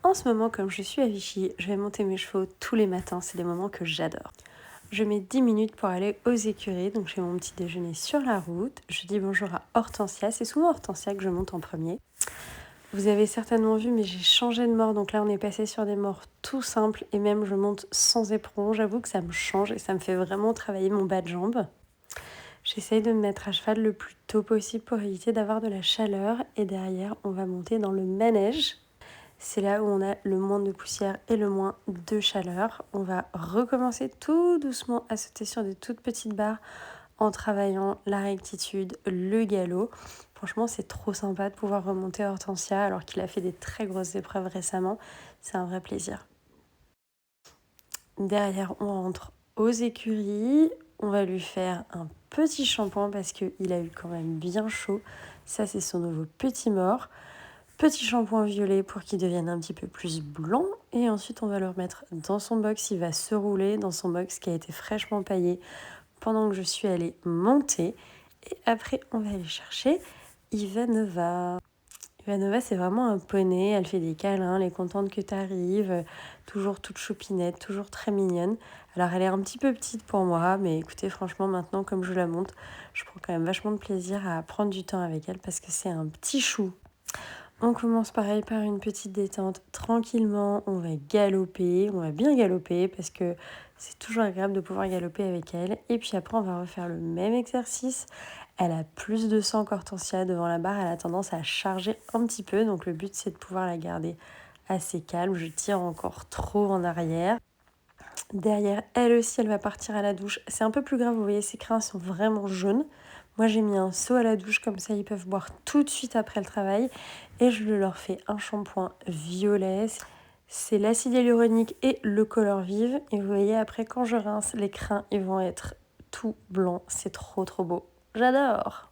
En ce moment, comme je suis à Vichy, je vais monter mes chevaux tous les matins. C'est des moments que j'adore. Je mets 10 minutes pour aller aux écuries, donc je fais mon petit déjeuner sur la route. Je dis bonjour à Hortensia. C'est souvent Hortensia que je monte en premier. Vous avez certainement vu, mais j'ai changé de mors. Donc là, on est passé sur des morts tout simples et même je monte sans éperon. J'avoue que ça me change et ça me fait vraiment travailler mon bas de jambe. J'essaye de me mettre à cheval le plus tôt possible pour éviter d'avoir de la chaleur. Et derrière, on va monter dans le manège. C'est là où on a le moins de poussière et le moins de chaleur. On va recommencer tout doucement à sauter sur des toutes petites barres en travaillant la rectitude, le galop. Franchement, c'est trop sympa de pouvoir remonter Hortensia alors qu'il a fait des très grosses épreuves récemment. C'est un vrai plaisir. Derrière, on rentre aux écuries. On va lui faire un petit shampoing parce qu'il a eu quand même bien chaud. Ça, c'est son nouveau petit mort. Petit shampoing violet pour qu'il devienne un petit peu plus blanc. Et ensuite, on va le remettre dans son box. Il va se rouler dans son box qui a été fraîchement paillé pendant que je suis allée monter. Et après, on va aller chercher Ivanova. Ivanova, c'est vraiment un poney. Elle fait des câlins, elle est contente que tu arrives. Toujours toute choupinette, toujours très mignonne. Alors, elle est un petit peu petite pour moi, mais écoutez, franchement, maintenant, comme je la monte, je prends quand même vachement de plaisir à prendre du temps avec elle parce que c'est un petit chou. On commence pareil par une petite détente tranquillement, on va galoper, on va bien galoper parce que c'est toujours agréable de pouvoir galoper avec elle. Et puis après on va refaire le même exercice. Elle a plus de sang qu'Hortensia devant la barre, elle a tendance à charger un petit peu, donc le but c'est de pouvoir la garder assez calme. Je tire encore trop en arrière. Derrière, elle aussi, elle va partir à la douche. C'est un peu plus grave, vous voyez, ses crins sont vraiment jaunes. Moi, j'ai mis un seau à la douche, comme ça, ils peuvent boire tout de suite après le travail. Et je leur fais un shampoing violet. C'est l'acide hyaluronique et le color vive. Et vous voyez, après, quand je rince, les crins, ils vont être tout blancs. C'est trop, trop beau. J'adore!